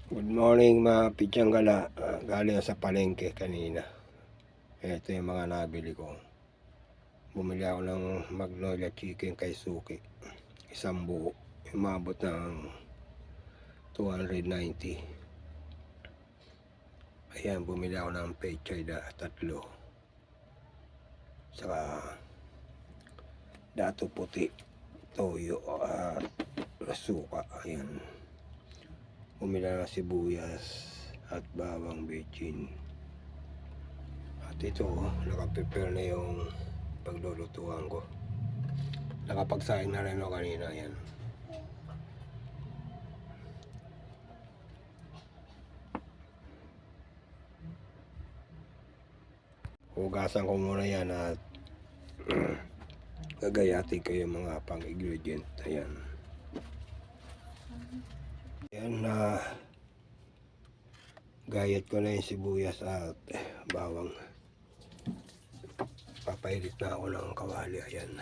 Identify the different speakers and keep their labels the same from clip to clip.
Speaker 1: Good morning mga Pichanggala. Galing sa palengke kanina. Ito yung mga nabili ko. Bumili ako ng Magnolia Chicken kay Suki. Isang buo. Umabot ng 290. Ayan, bumili ako ng pechay na 3. Saka dato puti, toyo, suka. Ayan. Bumili na sibuyas at bawang bechin. At ito, nakaprepare na yung paglulutuan ko. Nakapagsaing na rin ako kanina. Yan. Hugasan ko muna yan at gagayatin ko yung mga pang-ingredient. Ayan. Yan na gayat ko na yung sibuyas at bawang. Papailit na ako ng kawali. Ayan.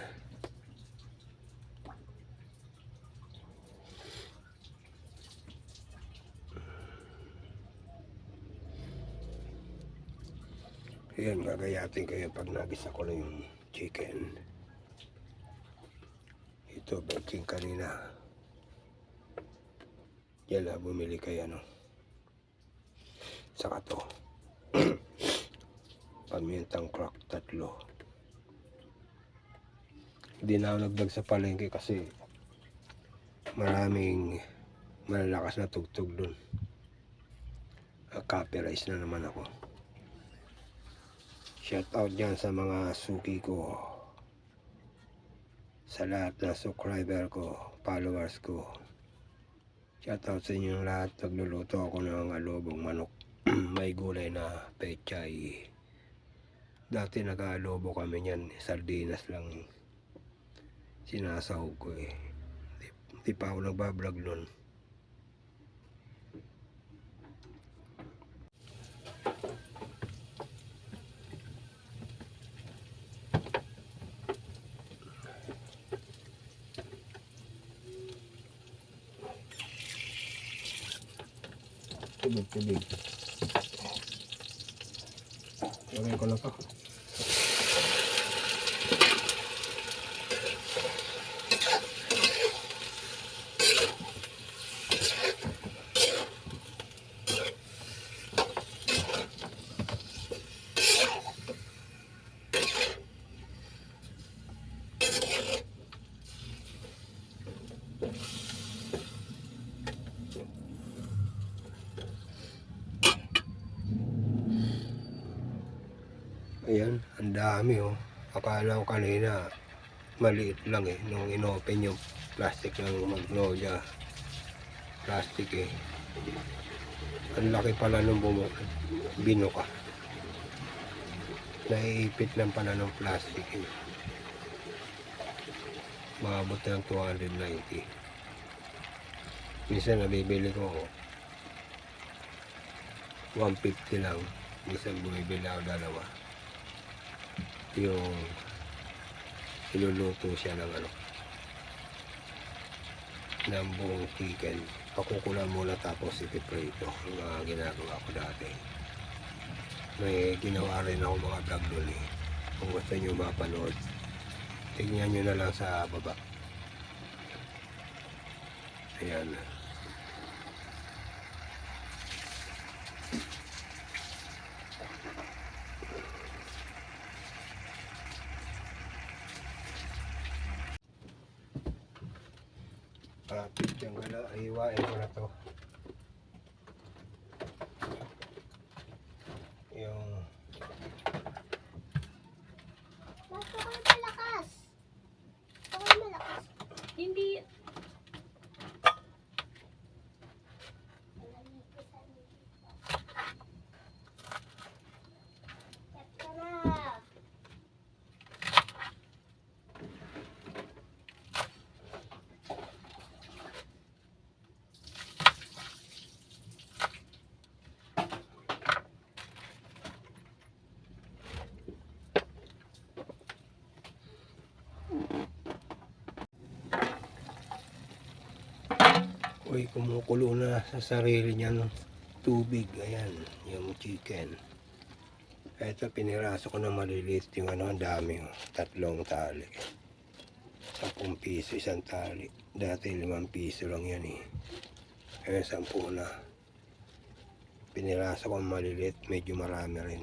Speaker 1: Ayan, gagayatin ko yung pag nagisa ko na yung chicken. Ito, baking kanina. Yan na, bumili kayo ano. Saka to. Pamintang crack 3. Hindi na ako nagdag sa palengke kasi maraming malalakas na tugtog dun. Copyright na naman ako. Shout out dyan sa mga suki ko, sa lahat na subscriber ko, followers ko. Shout out sa inyong lahat. Nagluluto ako ng alobong manok. May gulay na pechay. Dati nag-aalobo kami niyan, sardinas lang sinasahog ko eh. Hindi pa ako nagbablog nun. Tubig. Lagay ko na to. Ayan, ang dami oh. Akala ko kanina maliit lang eh. Nung inopen yung plastic ng Magnolia. Plastic eh. Ang laki pala nung binuka. Naiipit lang pala ng plastic eh. Maabot ng 290. Minsan nabibili ko 150 lang. Minsan bumibili ako 2. Yung iluluto siya ng ano, ng buong chicken. Pakukulan muna tapos ipiprito. Yung mga ginagawa ko dati. May ginawa rin ako mga vlog doon eh. Kung gusto nyo mapanood, tignan nyo na lang sa baba. Ayan. Yung gala, iwain ko na to. Yung
Speaker 2: malakas. Hindi.
Speaker 1: Ako'y kumukulo na sa sarili niyang tubig. Ayan, yung chicken. Ito, piniraso ko na maliliit yung ang dami. 3 tali. 10 piso isang tali. Dati 5 piso lang yan eh. Ngayon 10 na. Piniraso ko maliliit, medyo marami rin.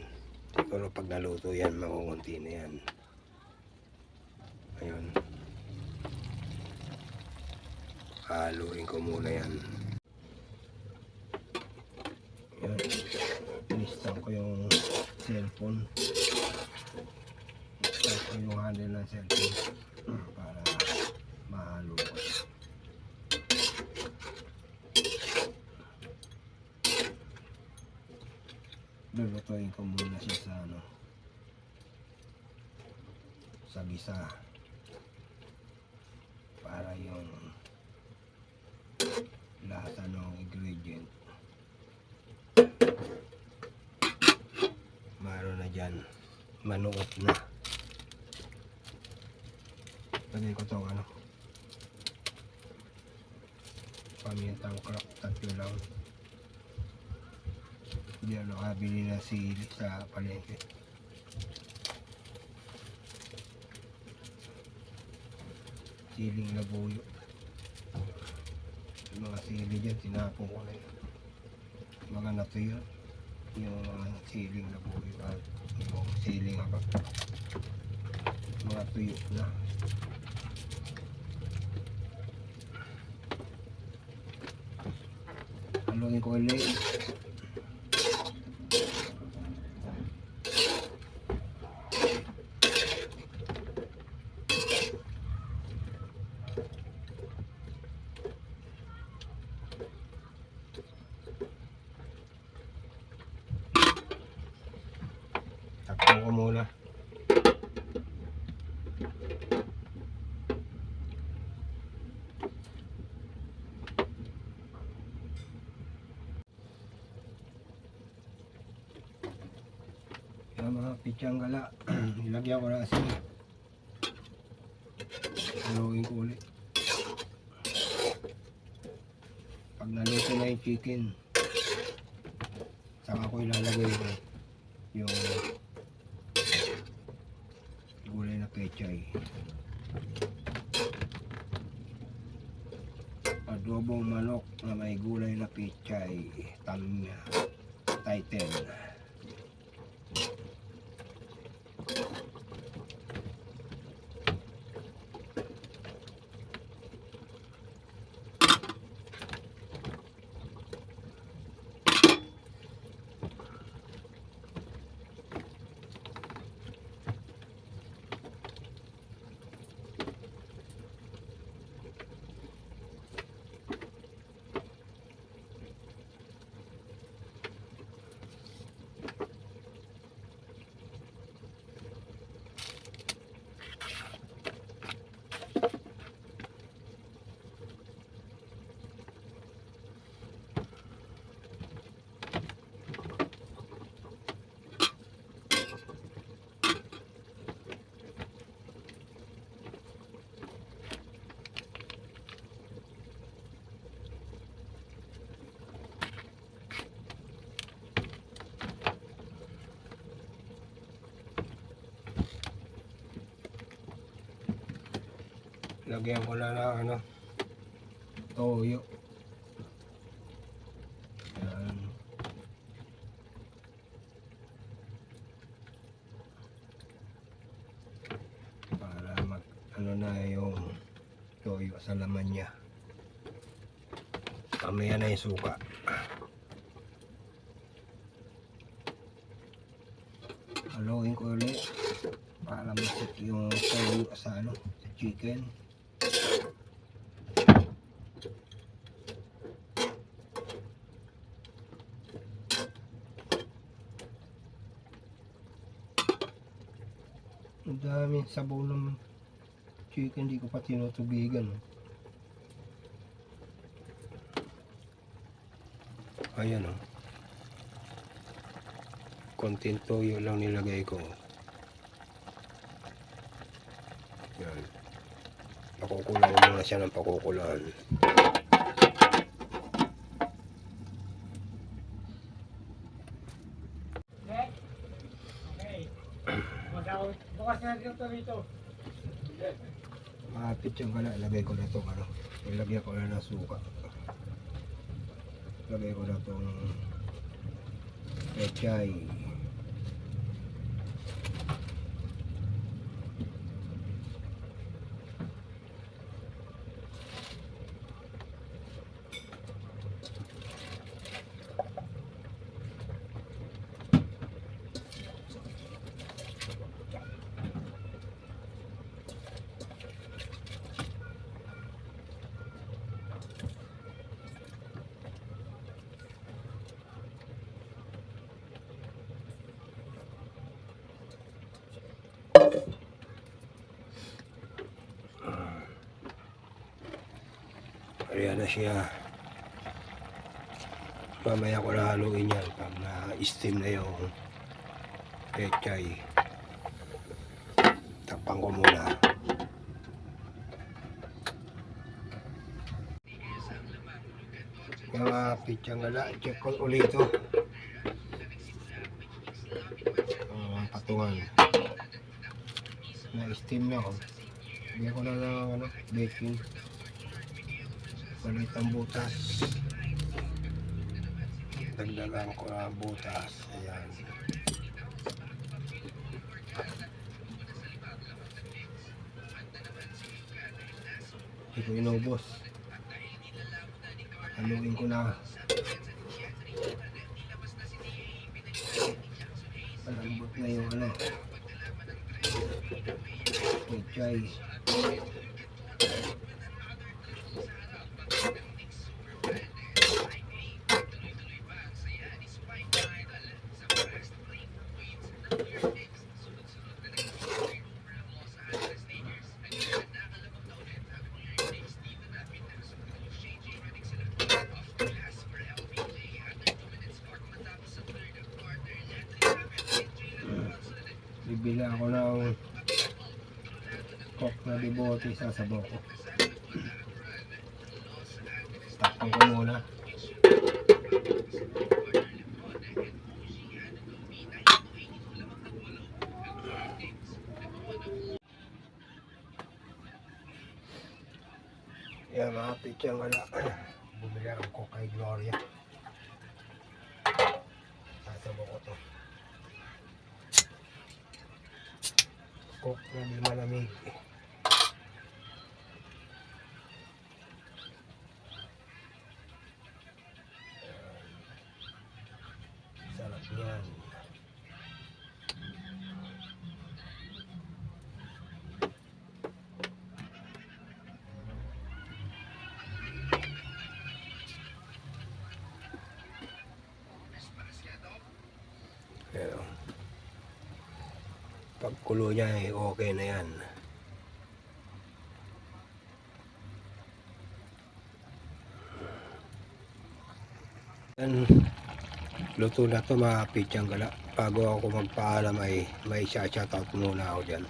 Speaker 1: Siguro pag naluto yan, makukunti na yan. Ayun. Haluin ko muna yan. Yan. Inistan ko yung cellphone. Inistan ko yung handle ng cellphone para mahalo ko. Lulutuin ko muna siya sa sa gisa para yung lahat ng ingredient meron na dyan, manuot na. Lagay ko itong pamintang crop, 3 lang. Hindi nakabili na sili sa palengke. Siling labuyo. Yung mga sili dyan, tinapon ko na yun. Mga natuyo. Yung mga siling labuyo. Yung siling mga tuyo na. Haluin ko ulit. Takpan ko muna. Yung mga pichang gala, nilagyan ko na asin. Haluin ko ulit. Pag naluto na yung chicken, saka ko ilalagay yung gulay na pechay. Adobong manok na may gulay na pechay. Tanya title. Lagyan ko na ng toyo. Yan. Para mag na yung toyo sa laman niya. Mamaya na yung suka. Haluin ko ulit para masik yung toyo sa sa chicken. Ang daming sabaw ng chicken, hindi ko pa tinutubigan. Ayan o. Konting toyo lang nilagay ko. Yan. Pakukulaan muna siya ng pakukulaan.
Speaker 2: Bukas na dito rito.
Speaker 1: Mapit yung gala, lagay ko na itong ano, ilagyan ko na ng suka. Lagay ko na itong pechay. Ayan na siya. Mamaya ko na haluin yan pag na-steam na yung pechay. Takpan ko muna. Yung pechay nga na, check ko ulit ito. Patungan. Na-steam na ako. Bigyan ko na ng ano, baking. Palit ang butas. Dagdagan ko ang butas. Ayan. Hindi ko inubos. Haluin ko na. Malambot na yung ano. Pechay. Bibili ako ng coke na dibote, sasabaw ko. Takpan ko muna. Yan mga pichang wala. Bumili ako coke kay Gloria. Sasabaw ko to. Coke na di malamig. Sarap yan. Pero pagkulo niya okay na yan. Luto na to mga pichang gala. Bago ako magpaalam ay may shoutout muna ako dyan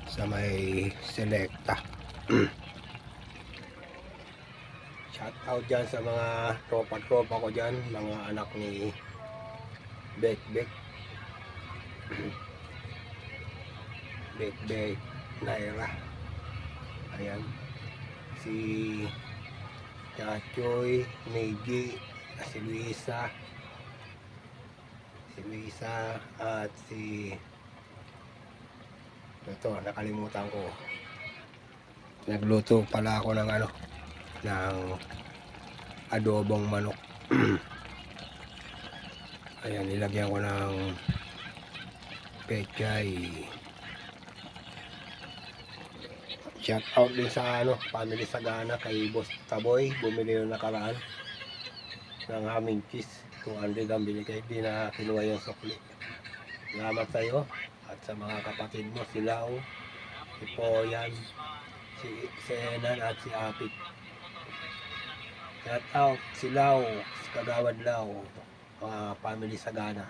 Speaker 1: sa may Selecta. Shoutout dyan sa mga tropa-tropa ko dyan, mga anak ni Bek Naira. Ayan, si Chachoy, Neji, si Luisa at si ito, nakalimutan ko. Nagluto pala ako ng ano, ng adobong manok. Ayan, nilagyan ko ng pechay. Shout out din sa ano, family Sagana kay Boss Taboy, bumili yung nakaraan ng aming cheese. 200 ang binigay, di na kinuha yung sukli. Salamat sa iyo at sa mga kapatid mo, si Lau, si Poyan, si Enan at si Apit. Shout out si Lau, si Kagawad Lau, mga family Sagana.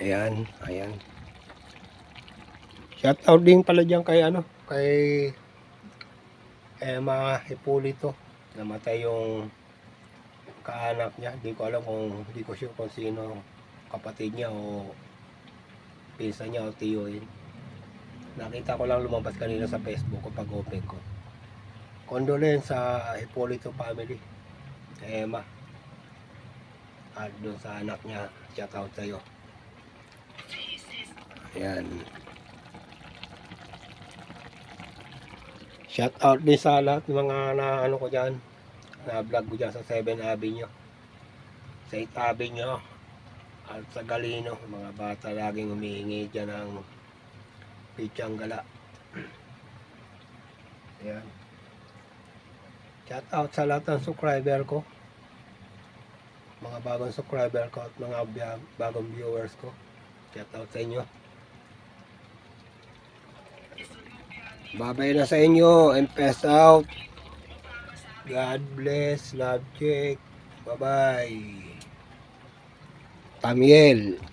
Speaker 1: Ayan. Shout out din pala dyan kay ano, kay Emma Hipólito. Namatay yung kaanak niya. Di ko alam kung, di ko sure kung sino kapatid niya o pinsan niya o tiyo yun. Nakita ko lang lumabas kanina sa Facebook ko pag open ko. Condolence sa Hipolito family. Kay Emma. At doon sa anak niya, shout out sa'yo. Ayan. Shout out din sa lahat ng mga na ano ko dyan. Na vlog ko dyan sa 7 Avenue. Sa 8 Avenue. At sa Galino. Mga bata laging humihingi dyan ng pichang gala. Ayan. Shout out sa lahat ng subscriber ko. Mga bagong subscriber ko at mga bagong viewers ko. Shout out sa inyo. Babay na sa inyo and peace out. God bless. Love check. Bye bye. Tamiel.